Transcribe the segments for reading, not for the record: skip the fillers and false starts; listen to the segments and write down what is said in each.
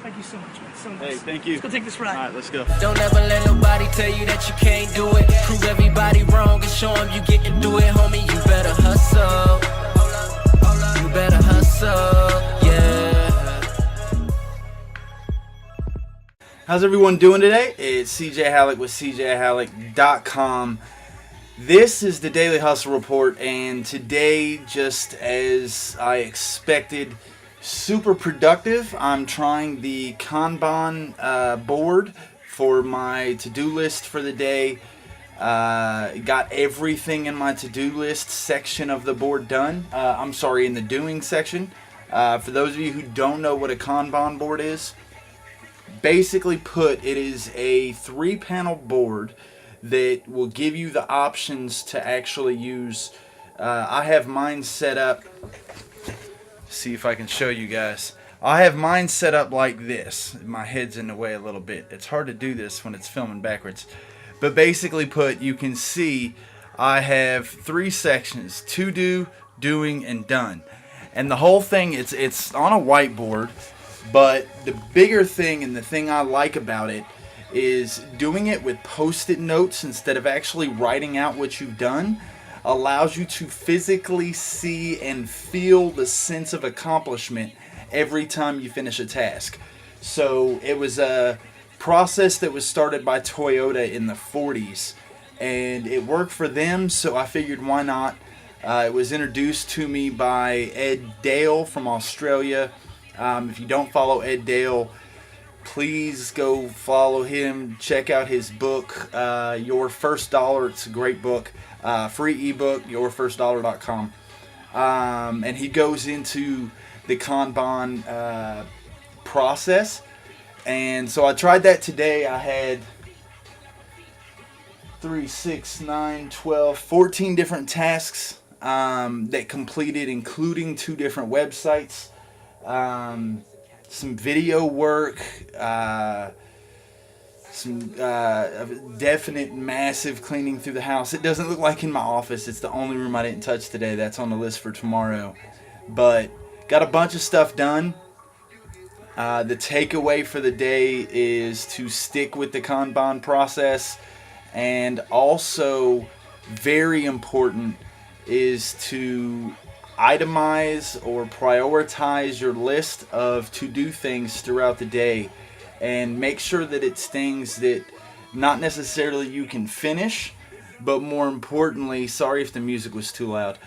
Thank you so much, man. So nice. Hey, thank you. Let's go take this ride. All right, let's go. Don't ever let nobody tell you that you can't do it. Prove everybody wrong and show them you get to do it, homie. You better hustle. You better hustle, yeah. How's everyone doing today? It's CJ Halleck with CJHalleck.com. This is the Daily Hustle Report, and today, just as I expected, super productive. I'm trying the kanban board for my to-do list for the day. Got everything in my to-do list section of the board done. In the doing section. For those of you who don't know what a kanban board is, basically put, it is a 3-panel board that will give you the options to actually use. I have mine set up. See if I can show you guys. I have mine set up like this. My head's in the way a little bit. It's hard to do this when it's filming backwards. But basically put, you can see I have 3 sections: to do, doing, and done. And the whole thing, it's on a whiteboard. But the bigger thing, and the thing I like about it, is doing it with post-it notes instead of actually writing out what you've done. Allows you to physically see and feel the sense of accomplishment every time you finish a task. So it was a process that was started by Toyota in the 40s, and it worked for them, so I figured why not. It was introduced to me by Ed Dale from Australia. If you don't follow Ed Dale, please go follow him. Check out his book, Your First Dollar. It's a great book. Free ebook, yourfirstdollar.com. And he goes into the kanban process. And so I tried that today. I had 14 different tasks that completed, including 2 different websites. Some video work, some definite massive cleaning through the house. It doesn't look like in my office. It's the only room I didn't touch today. That's on the list for tomorrow. But got a bunch of stuff done. The takeaway for the day is to stick with the kanban process, and also very important is to itemize or prioritize your list of to-do things throughout the day, and make sure that it's things that not necessarily you can finish, but more importantly, sorry if the music was too loud,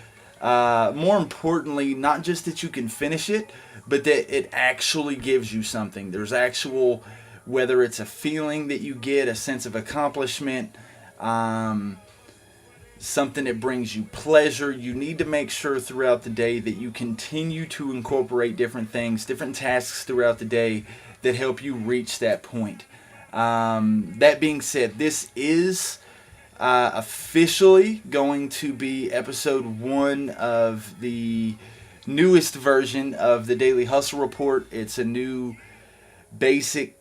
more importantly, not just that you can finish it, but that it actually gives you something. There's actual, whether it's a feeling that you get, a sense of accomplishment, something that brings you pleasure. You need to make sure throughout the day that you continue to incorporate different things, different tasks throughout the day that help you reach that point. That being said, this is officially going to be episode 1 of the newest version of the Daily Hustle Report. It's a new basic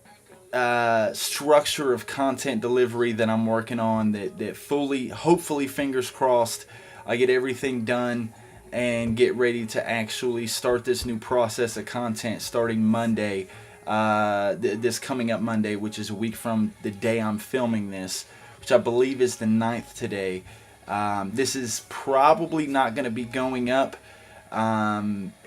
structure of content delivery that I'm working on, that fully, hopefully, fingers crossed, I get everything done and get ready to actually start this new process of content starting Monday, this coming up Monday, which is a week from the day I'm filming this, which I believe is the 9th today. This is probably not going to be going up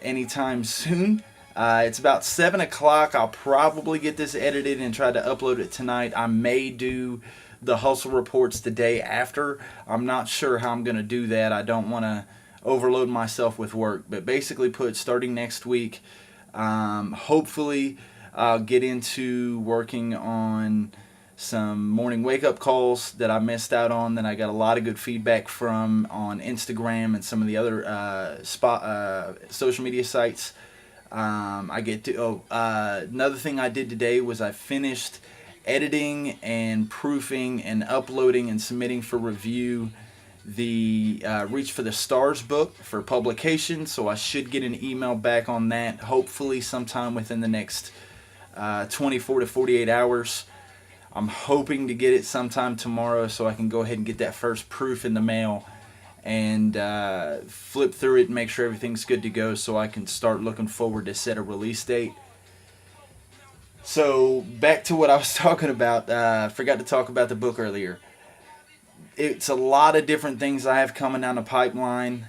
anytime soon. It's about 7 o'clock. I'll probably get this edited and try to upload it tonight. I may do the hustle reports the day after. I'm not sure how I'm going to do that. I don't want to overload myself with work. But basically put, starting next week, hopefully I'll get into working on some morning wake-up calls that I missed out on, that I got a lot of good feedback from on Instagram and some of the other social media sites. Another thing I did today was I finished editing and proofing and uploading and submitting for review the Reach for the Stars book for publication, so I should get an email back on that hopefully sometime within the next 24 to 48 hours. I'm hoping to get it sometime tomorrow so I can go ahead and get that first proof in the mail and flip through it and make sure everything's good to go so I can start looking forward to set a release date. So back to what I was talking about. I forgot to talk about the book earlier. It's a lot of different things I have coming down the pipeline.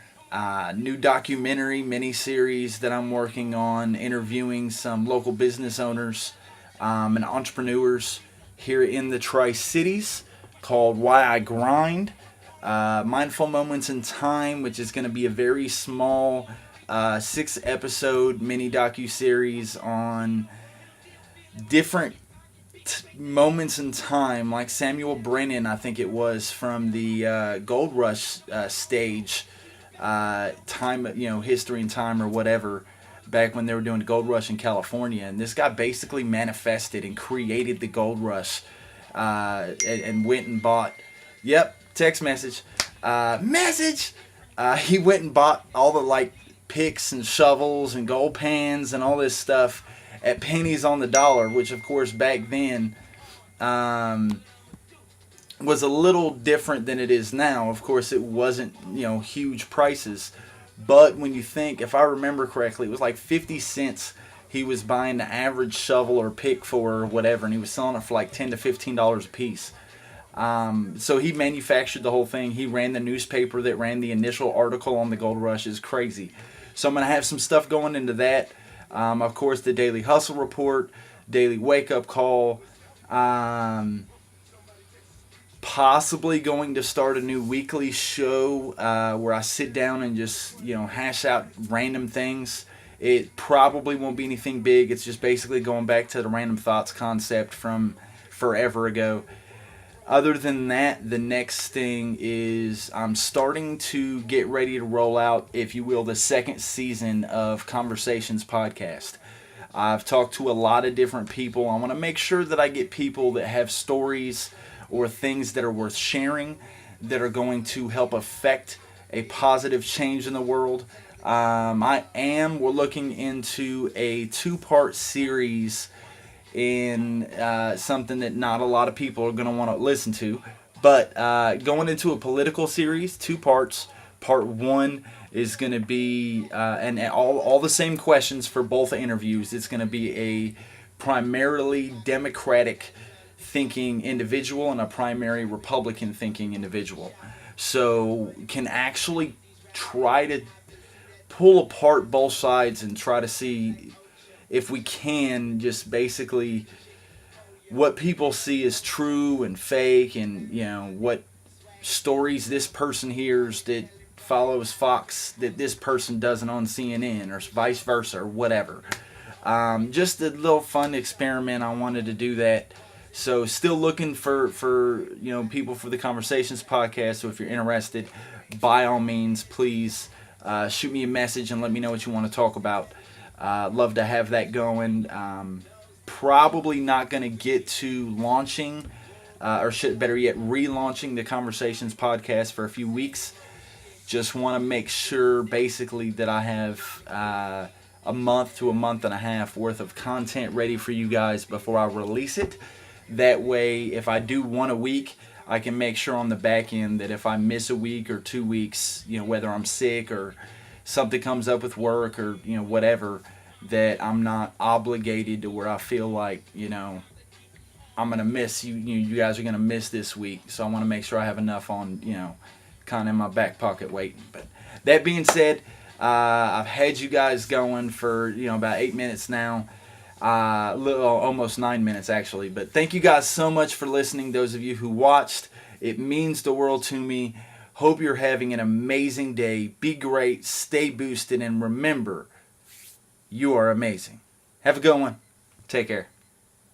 New documentary miniseries that I'm working on, interviewing some local business owners and entrepreneurs here in the Tri-Cities, called Why I Grind. Mindful Moments in Time, which is going to be a very small 6-episode mini docu-series on different moments in time, like Samuel Brennan, I think it was, from the Gold Rush stage, time, history and time or whatever, back when they were doing the Gold Rush in California. And this guy basically manifested and created the Gold Rush, and went and bought, text message, he went and bought all the picks and shovels and gold pans and all this stuff at pennies on the dollar, which of course back then was a little different than it is now. Of course, it wasn't, huge prices. But when you think, if I remember correctly, it was like 50 cents he was buying the average shovel or pick for, or whatever, and he was selling it for like $10 to $15 a piece. So he manufactured the whole thing. He ran the newspaper that ran the initial article on the Gold Rush. Is crazy. So I'm going to have some stuff going into that. Of course, the Daily Hustle Report, Daily Wake Up Call. Possibly going to start a new weekly show where I sit down and just, hash out random things. It probably won't be anything big. It's just basically going back to the random thoughts concept from forever ago. Other than that, the next thing is I'm starting to get ready to roll out, if you will, the second season of Conversations podcast. I've talked to a lot of different people. I want to make sure that I get people that have stories or things that are worth sharing, that are going to help affect a positive change in the world. We're looking into a 2-part series in something that not a lot of people are going to want to listen to. But going into a political series, 2 parts. Part 1 is going to be, and all the same questions for both interviews. It's going to be a primarily Democratic thinking individual and a primary Republican thinking individual. So can actually try to pull apart both sides and try to see if we can just basically what people see as true and fake, and what stories this person hears that follows Fox that this person doesn't on CNN, or vice versa, or whatever. Just a little fun experiment. I wanted to do that. So still looking for people for the Conversations podcast. So if you're interested, by all means, please shoot me a message and let me know what you want to talk about. Love to have that going. Probably not going to get to launching, better yet, relaunching the Conversations podcast for a few weeks. Just want to make sure, basically, that I have a month to a month and a half worth of content ready for you guys before I release it. That way, if I do one a week, I can make sure on the back end that if I miss a week or 2 weeks, whether I'm sick or something comes up with work or, whatever, that I'm not obligated to where I feel like, I'm going to miss you. You guys are going to miss this week. So I want to make sure I have enough on, kind of in my back pocket waiting. But that being said, I've had you guys going for, about 8 minutes now. Almost 9 minutes actually. But thank you guys so much for listening. Those of you who watched, it means the world to me. Hope you're having an amazing day. Be great, stay boosted, and remember, you are amazing. Have a good one. Take care.